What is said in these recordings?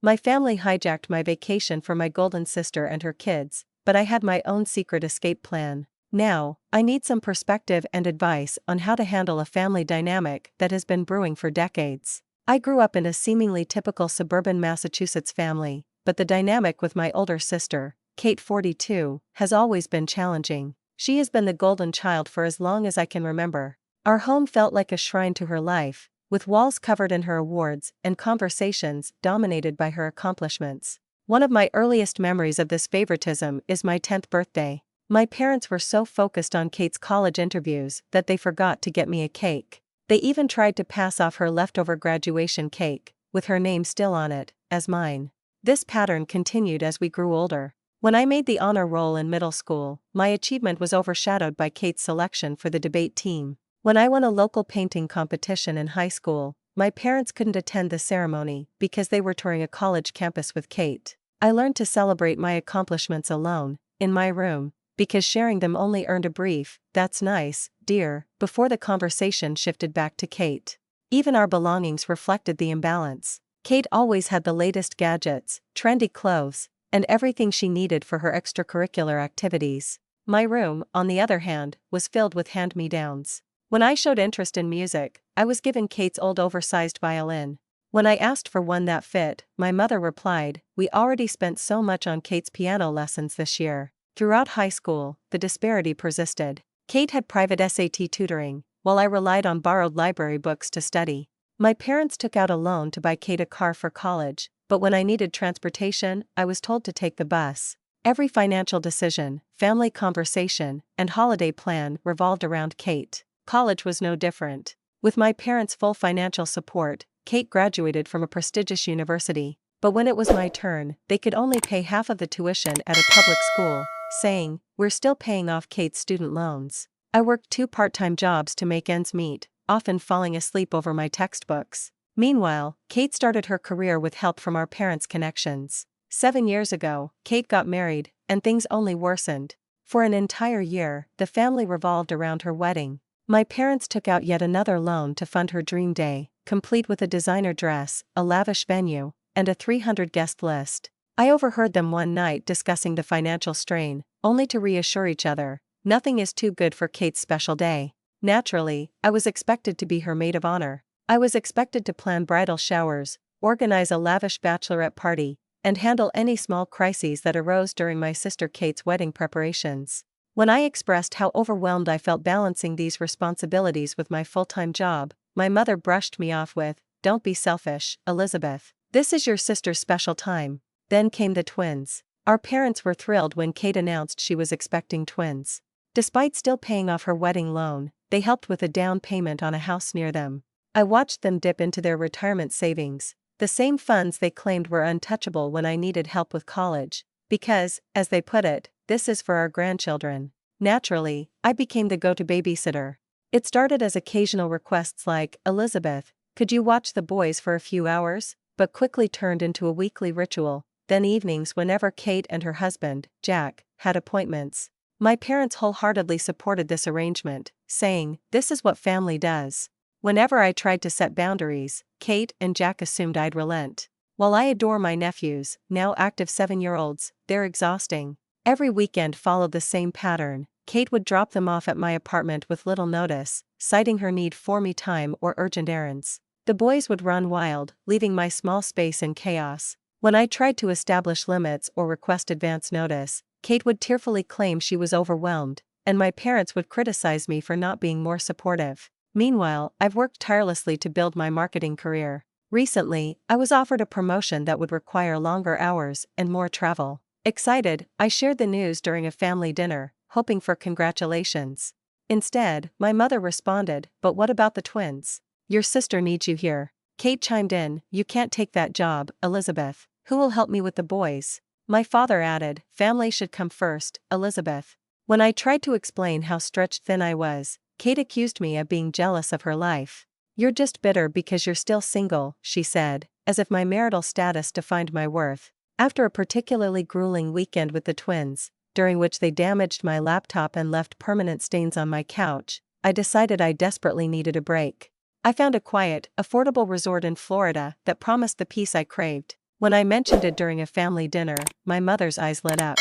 My family hijacked my vacation for my golden sister and her kids, but I had my own secret escape plan. Now, I need some perspective and advice on how to handle a family dynamic that has been brewing for decades. I grew up in a seemingly typical suburban Massachusetts family, but the dynamic with my older sister, Kate 42, has always been challenging. She has been the golden child for as long as I can remember. Our home felt like a shrine to her life, with walls covered in her awards and conversations dominated by her accomplishments. One of my earliest memories of this favoritism is my 10th birthday. My parents were so focused on Kate's college interviews that they forgot to get me a cake. They even tried to pass off her leftover graduation cake, with her name still on it, as mine. This pattern continued as we grew older. When I made the honor roll in middle school, my achievement was overshadowed by Kate's selection for the debate team. When I won a local painting competition in high school, my parents couldn't attend the ceremony because they were touring a college campus with Kate. I learned to celebrate my accomplishments alone, in my room, because sharing them only earned a brief, "That's nice, dear," before the conversation shifted back to Kate. Even our belongings reflected the imbalance. Kate always had the latest gadgets, trendy clothes, and everything she needed for her extracurricular activities. My room, on the other hand, was filled with hand-me-downs. When I showed interest in music, I was given Kate's old oversized violin. When I asked for one that fit, my mother replied, "We already spent so much on Kate's piano lessons this year." Throughout high school, the disparity persisted. Kate had private SAT tutoring, while I relied on borrowed library books to study. My parents took out a loan to buy Kate a car for college, but when I needed transportation, I was told to take the bus. Every financial decision, family conversation, and holiday plan revolved around Kate. College was no different. With my parents' full financial support, Kate graduated from a prestigious university. But when it was my turn, they could only pay half of the tuition at a public school, saying, "We're still paying off Kate's student loans." I worked 2 part-time jobs to make ends meet, often falling asleep over my textbooks. Meanwhile, Kate started her career with help from our parents' connections. 7 years ago, Kate got married, and things only worsened. For an entire year, the family revolved around her wedding. My parents took out yet another loan to fund her dream day, complete with a designer dress, a lavish venue, and a 300-guest list. I overheard them one night discussing the financial strain, only to reassure each other, nothing is too good for Kate's special day. Naturally, I was expected to be her maid of honor. I was expected to plan bridal showers, organize a lavish bachelorette party, and handle any small crises that arose during my sister Kate's wedding preparations. When I expressed how overwhelmed I felt balancing these responsibilities with my full-time job, my mother brushed me off with, "Don't be selfish, Elizabeth. This is your sister's special time." Then came the twins. Our parents were thrilled when Kate announced she was expecting twins. Despite still paying off her wedding loan, they helped with a down payment on a house near them. I watched them dip into their retirement savings, the same funds they claimed were untouchable when I needed help with college, because, as they put it, "This is for our grandchildren." Naturally, I became the go-to babysitter. It started as occasional requests like, "Elizabeth, could you watch the boys for a few hours?" but quickly turned into a weekly ritual, then evenings whenever Kate and her husband, Jack, had appointments. My parents wholeheartedly supported this arrangement, saying, "This is what family does." Whenever I tried to set boundaries, Kate and Jack assumed I'd relent. While I adore my nephews, now active 7-year-olds, they're exhausting. Every weekend followed the same pattern. Kate would drop them off at my apartment with little notice, citing her need for me time or urgent errands. The boys would run wild, leaving my small space in chaos. When I tried to establish limits or request advance notice, Kate would tearfully claim she was overwhelmed, and my parents would criticize me for not being more supportive. Meanwhile, I've worked tirelessly to build my marketing career. Recently, I was offered a promotion that would require longer hours and more travel. Excited, I shared the news during a family dinner, hoping for congratulations. Instead, my mother responded, "But what about the twins? Your sister needs you here." Kate chimed in, "You can't take that job, Elizabeth. Who will help me with the boys?" My father added, "Family should come first, Elizabeth." When I tried to explain how stretched thin I was, Kate accused me of being jealous of her life. "You're just bitter because you're still single," she said, as if my marital status defined my worth. After a particularly grueling weekend with the twins, during which they damaged my laptop and left permanent stains on my couch, I decided I desperately needed a break. I found a quiet, affordable resort in Florida that promised the peace I craved. When I mentioned it during a family dinner, my mother's eyes lit up.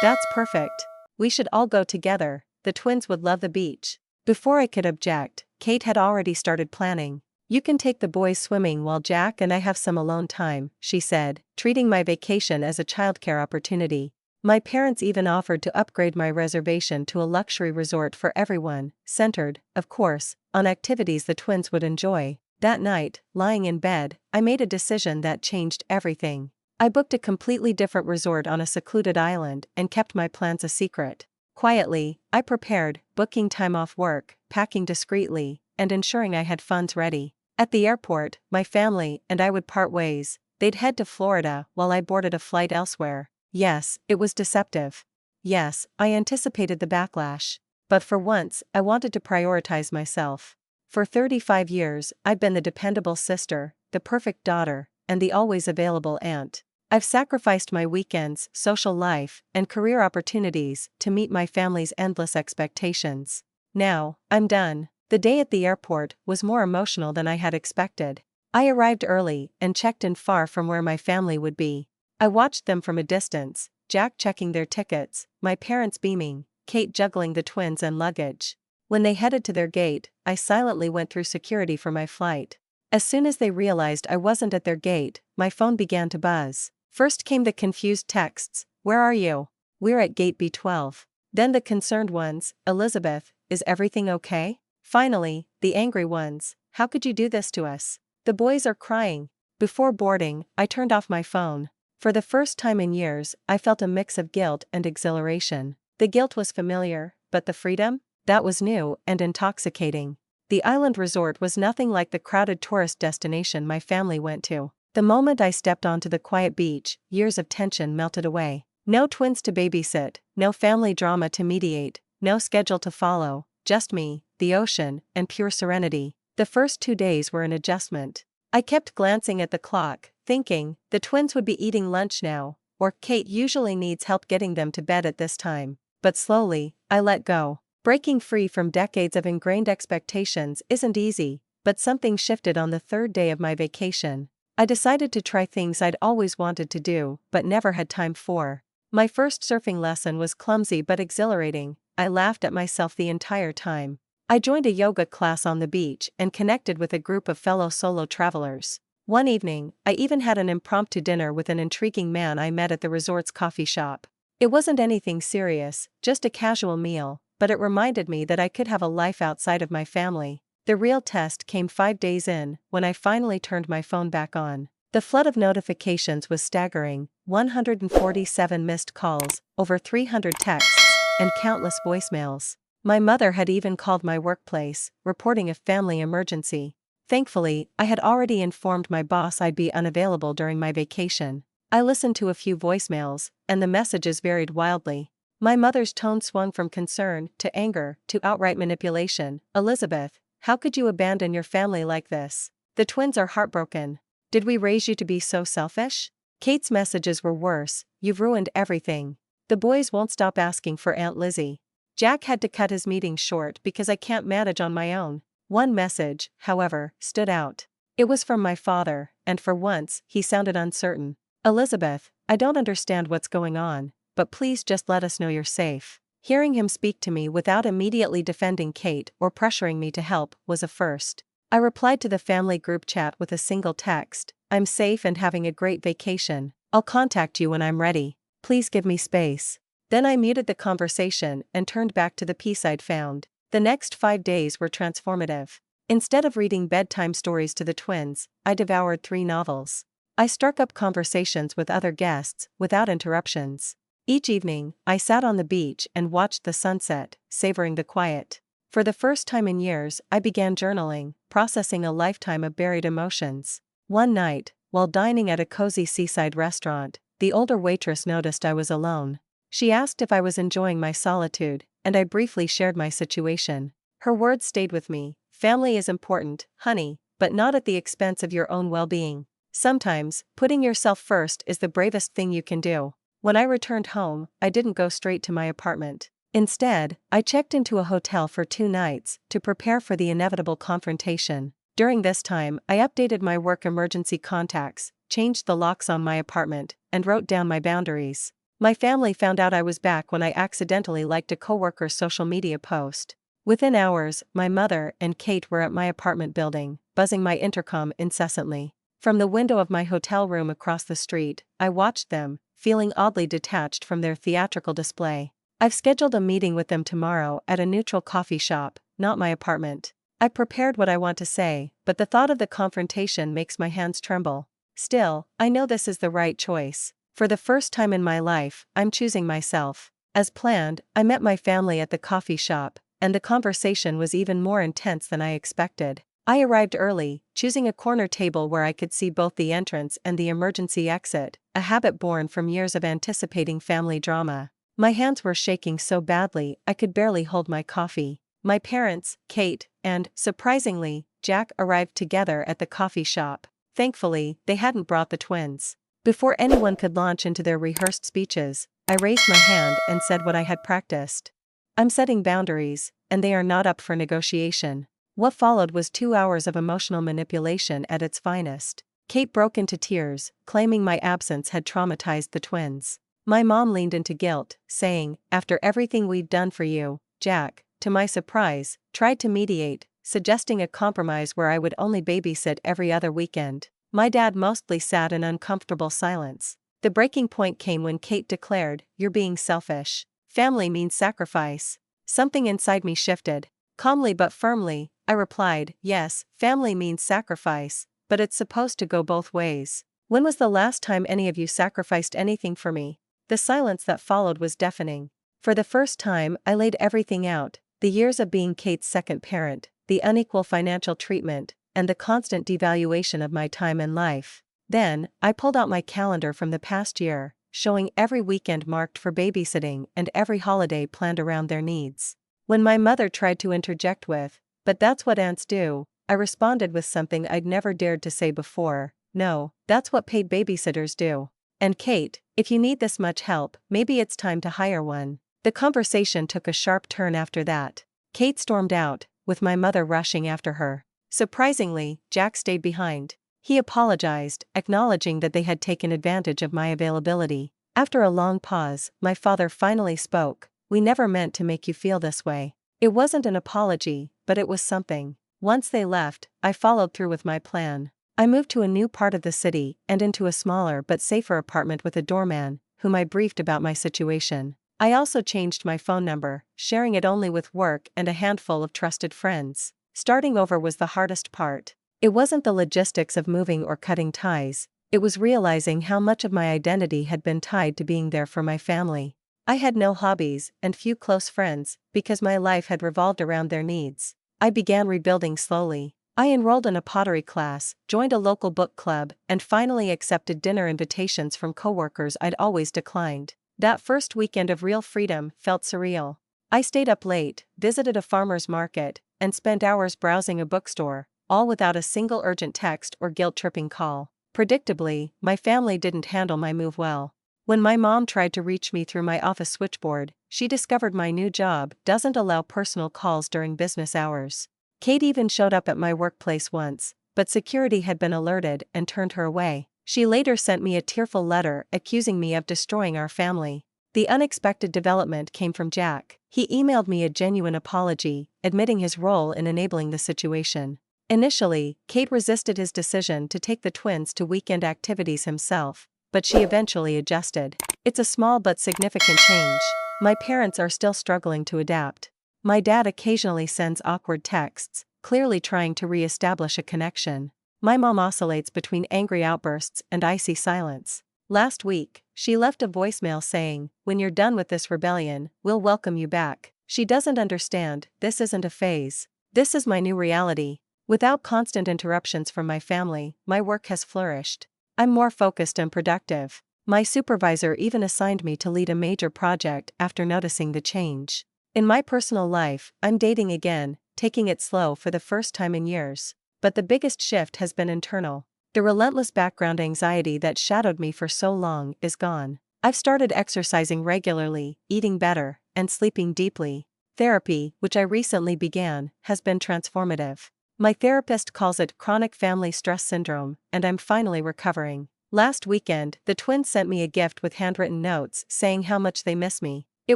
That's perfect. We should all go together, the twins would love the beach. Before I could object, Kate had already started planning. You can take the boys swimming while Jack and I have some alone time, she said, treating my vacation as a childcare opportunity. My parents even offered to upgrade my reservation to a luxury resort for everyone, centered, of course, on activities the twins would enjoy. That night, lying in bed, I made a decision that changed everything. I booked a completely different resort on a secluded island and kept my plans a secret. Quietly, I prepared, booking time off work, packing discreetly, and ensuring I had funds ready. At the airport, my family and I would part ways. They'd head to Florida while I boarded a flight elsewhere. Yes, it was deceptive. Yes, I anticipated the backlash. But for once, I wanted to prioritize myself. For 35 years, I've been the dependable sister, the perfect daughter, and the always available aunt. I've sacrificed my weekends, social life, and career opportunities to meet my family's endless expectations. Now, I'm done. The day at the airport was more emotional than I had expected. I arrived early and checked in far from where my family would be. I watched them from a distance, Jack checking their tickets, my parents beaming, Kate juggling the twins and luggage. When they headed to their gate, I silently went through security for my flight. As soon as they realized I wasn't at their gate, my phone began to buzz. First came the confused texts, "Where are you? We're at gate B12. Then the concerned ones, "Elizabeth, is everything okay?" Finally, the angry ones, "How could you do this to us? The boys are crying." Before boarding, I turned off my phone. For the first time in years, I felt a mix of guilt and exhilaration. The guilt was familiar, but the freedom? That was new and intoxicating. The island resort was nothing like the crowded tourist destination my family went to. The moment I stepped onto the quiet beach, years of tension melted away. No twins to babysit, no family drama to mediate, no schedule to follow, just me, the ocean, and pure serenity. The first 2 days were an adjustment. I kept glancing at the clock, thinking, the twins would be eating lunch now, or Kate usually needs help getting them to bed at this time. But slowly, I let go. Breaking free from decades of ingrained expectations isn't easy, but something shifted on the 3rd day of my vacation. I decided to try things I'd always wanted to do, but never had time for. My first surfing lesson was clumsy but exhilarating. I laughed at myself the entire time. I joined a yoga class on the beach and connected with a group of fellow solo travelers. One evening, I even had an impromptu dinner with an intriguing man I met at the resort's coffee shop. It wasn't anything serious, just a casual meal, but it reminded me that I could have a life outside of my family. The real test came 5 days in, when I finally turned my phone back on. The flood of notifications was staggering: 147 missed calls, over 300 texts, and countless voicemails. My mother had even called my workplace, reporting a family emergency. Thankfully, I had already informed my boss I'd be unavailable during my vacation. I listened to a few voicemails, and the messages varied wildly. My mother's tone swung from concern to anger to outright manipulation. "Elizabeth, how could you abandon your family like this? The twins are heartbroken. Did we raise you to be so selfish?" Kate's messages were worse: "You've ruined everything. The boys won't stop asking for Aunt Lizzie. Jack had to cut his meetings short because I can't manage on my own." One message, however, stood out. It was from my father, and for once, he sounded uncertain. "Elizabeth, I don't understand what's going on, but please just let us know you're safe." Hearing him speak to me without immediately defending Kate or pressuring me to help was a first. I replied to the family group chat with a single text: "I'm safe and having a great vacation. I'll contact you when I'm ready. Please give me space." Then I muted the conversation and turned back to the peace I'd found. The next 5 days were transformative. Instead of reading bedtime stories to the twins, I devoured 3 novels. I struck up conversations with other guests, without interruptions. Each evening, I sat on the beach and watched the sunset, savoring the quiet. For the first time in years, I began journaling, processing a lifetime of buried emotions. One night, while dining at a cozy seaside restaurant, the older waitress noticed I was alone. She asked if I was enjoying my solitude, and I briefly shared my situation. Her words stayed with me: "Family is important, honey, but not at the expense of your own well-being. Sometimes, putting yourself first is the bravest thing you can do." When I returned home, I didn't go straight to my apartment. Instead, I checked into a hotel for 2 nights to prepare for the inevitable confrontation. During this time, I updated my work emergency contacts, changed the locks on my apartment, and wrote down my boundaries. My family found out I was back when I accidentally liked a coworker's social media post. Within hours, my mother and Kate were at my apartment building, buzzing my intercom incessantly. From the window of my hotel room across the street, I watched them, feeling oddly detached from their theatrical display. I've scheduled a meeting with them tomorrow at a neutral coffee shop, not my apartment. I prepared what I want to say, but the thought of the confrontation makes my hands tremble. Still, I know this is the right choice. For the first time in my life, I'm choosing myself. As planned, I met my family at the coffee shop, and the conversation was even more intense than I expected. I arrived early, choosing a corner table where I could see both the entrance and the emergency exit, a habit born from years of anticipating family drama. My hands were shaking so badly I could barely hold my coffee. My parents, Kate, and, surprisingly, Jack arrived together at the coffee shop. Thankfully, they hadn't brought the twins. Before anyone could launch into their rehearsed speeches, I raised my hand and said what I had practiced. I'm setting boundaries, and they are not up for negotiation. What followed was 2 hours of emotional manipulation at its finest. Kate broke into tears, claiming my absence had traumatized the twins. My mom leaned into guilt, saying, "After everything we've done for you, Jack," to my surprise, tried to mediate, suggesting a compromise where I would only babysit every other weekend. My dad mostly sat in uncomfortable silence. The breaking point came when Kate declared, "You're being selfish. Family means sacrifice." Something inside me shifted. Calmly but firmly, I replied, "Yes, family means sacrifice, but it's supposed to go both ways. When was the last time any of you sacrificed anything for me?" The silence that followed was deafening. For the first time, I laid everything out: the years of being Kate's second parent, the unequal financial treatment, and the constant devaluation of my time and life. Then, I pulled out my calendar from the past year, showing every weekend marked for babysitting and every holiday planned around their needs. When my mother tried to interject with, "But that's what aunts do," I responded with something I'd never dared to say before: "No, that's what paid babysitters do. And Kate, if you need this much help, maybe it's time to hire one." The conversation took a sharp turn after that. Kate stormed out, with my mother rushing after her. Surprisingly, Jack stayed behind. He apologized, acknowledging that they had taken advantage of my availability. After a long pause, my father finally spoke. "We never meant to make you feel this way." It wasn't an apology, but it was something. Once they left, I followed through with my plan. I moved to a new part of the city and into a smaller but safer apartment with a doorman, whom I briefed about my situation. I also changed my phone number, sharing it only with work and a handful of trusted friends. Starting over was the hardest part. It wasn't the logistics of moving or cutting ties, it was realizing how much of my identity had been tied to being there for my family. I had no hobbies and few close friends, because my life had revolved around their needs. I began rebuilding slowly. I enrolled in a pottery class, joined a local book club, and finally accepted dinner invitations from coworkers I'd always declined. That first weekend of real freedom felt surreal. I stayed up late, visited a farmer's market, and spent hours browsing a bookstore, all without a single urgent text or guilt-tripping call. Predictably, my family didn't handle my move well. When my mom tried to reach me through my office switchboard, she discovered my new job doesn't allow personal calls during business hours. Kate even showed up at my workplace once, but security had been alerted and turned her away. She later sent me a tearful letter accusing me of destroying our family. The unexpected development came from Jack. He emailed me a genuine apology, admitting his role in enabling the situation. Initially, Kate resisted his decision to take the twins to weekend activities himself, but she eventually adjusted. It's a small but significant change. My parents are still struggling to adapt. My dad occasionally sends awkward texts, clearly trying to re-establish a connection. My mom oscillates between angry outbursts and icy silence. Last week, she left a voicemail saying, "When you're done with this rebellion, we'll welcome you back." She doesn't understand, this isn't a phase. This is my new reality. Without constant interruptions from my family, my work has flourished. I'm more focused and productive. My supervisor even assigned me to lead a major project after noticing the change. In my personal life, I'm dating again, taking it slow for the first time in years. But the biggest shift has been internal. The relentless background anxiety that shadowed me for so long is gone. I've started exercising regularly, eating better, and sleeping deeply. Therapy, which I recently began, has been transformative. My therapist calls it chronic family stress syndrome, and I'm finally recovering. Last weekend, the twins sent me a gift with handwritten notes saying how much they miss me. It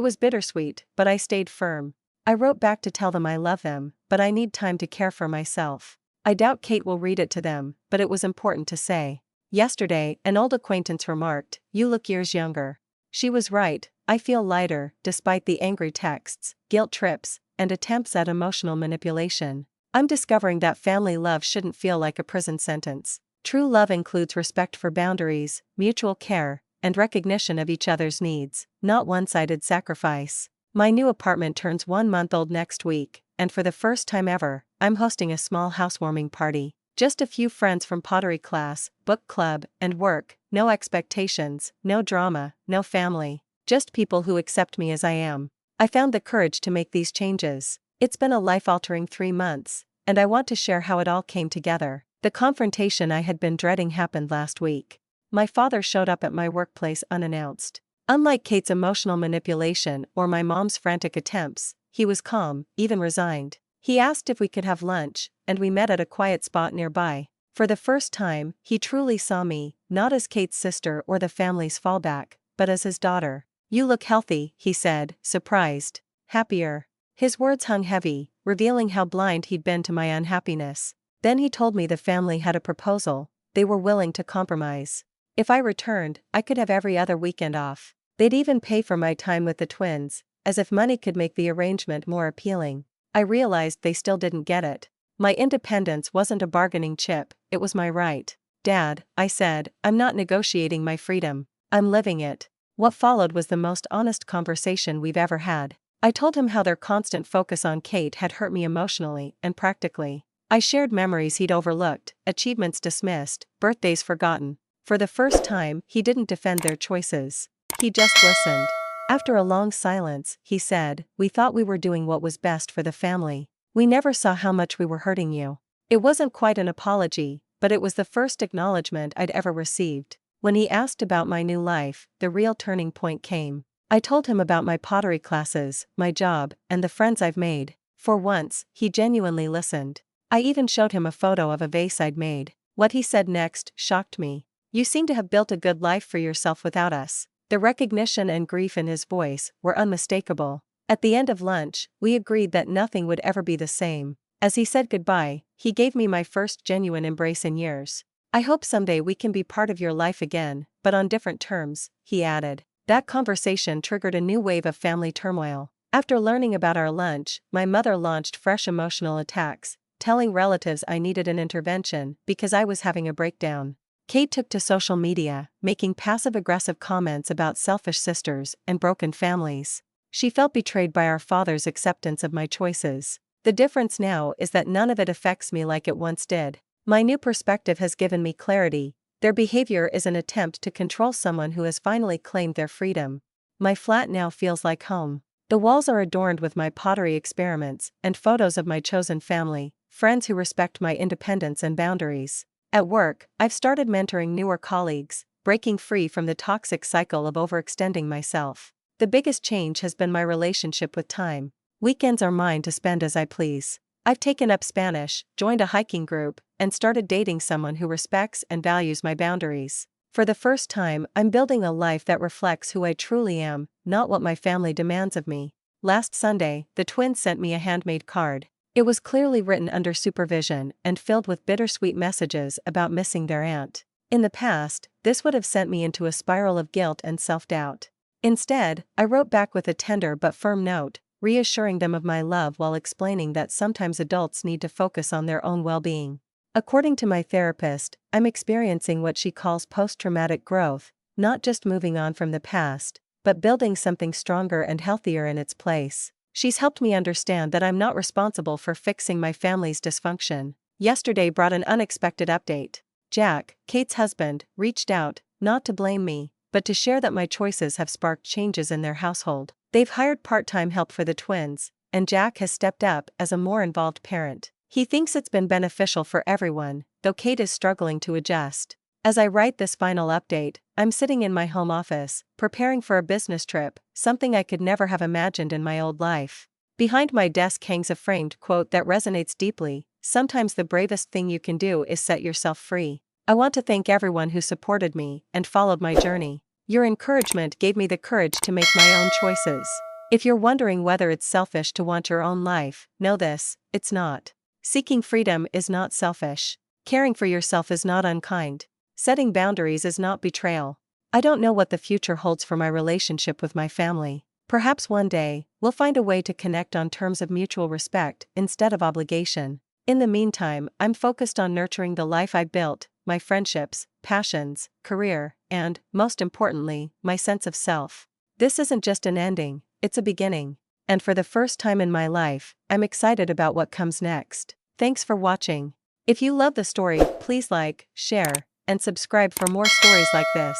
was bittersweet, but I stayed firm. I wrote back to tell them I love them, but I need time to care for myself. I doubt Kate will read it to them, but it was important to say. Yesterday, an old acquaintance remarked, "You look years younger." She was right. I feel lighter, despite the angry texts, guilt trips, and attempts at emotional manipulation. I'm discovering that family love shouldn't feel like a prison sentence. True love includes respect for boundaries, mutual care, and recognition of each other's needs, not one-sided sacrifice. My new apartment turns 1 month old next week, and for the first time ever, I'm hosting a small housewarming party. Just a few friends from pottery class, book club, and work, no expectations, no drama, no family. Just people who accept me as I am. I found the courage to make these changes. It's been a life-altering 3 months, and I want to share how it all came together. The confrontation I had been dreading happened last week. My father showed up at my workplace unannounced. Unlike Kate's emotional manipulation or my mom's frantic attempts, he was calm, even resigned. He asked if we could have lunch, and we met at a quiet spot nearby. For the first time, he truly saw me, not as Kate's sister or the family's fallback, but as his daughter. "You look healthy," he said, surprised. "Happier." His words hung heavy, revealing how blind he'd been to my unhappiness. Then he told me the family had a proposal. They were willing to compromise. If I returned, I could have every other weekend off. They'd even pay for my time with the twins, as if money could make the arrangement more appealing. I realized they still didn't get it. My independence wasn't a bargaining chip, it was my right. "Dad," I said, "I'm not negotiating my freedom. I'm living it." What followed was the most honest conversation we've ever had. I told him how their constant focus on Kate had hurt me emotionally and practically. I shared memories he'd overlooked, achievements dismissed, birthdays forgotten. For the first time, he didn't defend their choices. He just listened. After a long silence, he said, "We thought we were doing what was best for the family. We never saw how much we were hurting you." It wasn't quite an apology, but it was the first acknowledgement I'd ever received. When he asked about my new life, the real turning point came. I told him about my pottery classes, my job, and the friends I've made. For once, he genuinely listened. I even showed him a photo of a vase I'd made. What he said next shocked me. "You seem to have built a good life for yourself without us." The recognition and grief in his voice were unmistakable. At the end of lunch, we agreed that nothing would ever be the same. As he said goodbye, he gave me my first genuine embrace in years. "I hope someday we can be part of your life again, but on different terms," he added. That conversation triggered a new wave of family turmoil. After learning about our lunch, my mother launched fresh emotional attacks, telling relatives I needed an intervention because I was having a breakdown. Kate took to social media, making passive-aggressive comments about selfish sisters and broken families. She felt betrayed by our father's acceptance of my choices. The difference now is that none of it affects me like it once did. My new perspective has given me clarity. Their behavior is an attempt to control someone who has finally claimed their freedom. My flat now feels like home. The walls are adorned with my pottery experiments and photos of my chosen family, friends who respect my independence and boundaries. At work, I've started mentoring newer colleagues, breaking free from the toxic cycle of overextending myself. The biggest change has been my relationship with time. Weekends are mine to spend as I please. I've taken up Spanish, joined a hiking group, and started dating someone who respects and values my boundaries. For the first time, I'm building a life that reflects who I truly am, not what my family demands of me. Last Sunday, the twins sent me a handmade card. It was clearly written under supervision and filled with bittersweet messages about missing their aunt. In the past, this would have sent me into a spiral of guilt and self-doubt. Instead, I wrote back with a tender but firm note, reassuring them of my love while explaining that sometimes adults need to focus on their own well-being. According to my therapist, I'm experiencing what she calls post-traumatic growth, not just moving on from the past, but building something stronger and healthier in its place. She's helped me understand that I'm not responsible for fixing my family's dysfunction. Yesterday brought an unexpected update. Jack, Kate's husband, reached out, not to blame me, but to share that my choices have sparked changes in their household. They've hired part-time help for the twins, and Jack has stepped up as a more involved parent. He thinks it's been beneficial for everyone, though Kate is struggling to adjust. As I write this final update, I'm sitting in my home office, preparing for a business trip, something I could never have imagined in my old life. Behind my desk hangs a framed quote that resonates deeply: "Sometimes the bravest thing you can do is set yourself free." I want to thank everyone who supported me and followed my journey. Your encouragement gave me the courage to make my own choices. If you're wondering whether it's selfish to want your own life, know this: it's not. Seeking freedom is not selfish. Caring for yourself is not unkind. Setting boundaries is not betrayal. I don't know what the future holds for my relationship with my family. Perhaps one day, we'll find a way to connect on terms of mutual respect instead of obligation. In the meantime, I'm focused on nurturing the life I built, my friendships, passions, career, and, most importantly, my sense of self. This isn't just an ending, it's a beginning. And for the first time in my life, I'm excited about what comes next. Thanks for watching. If you love the story, please like, share, and subscribe for more stories like this.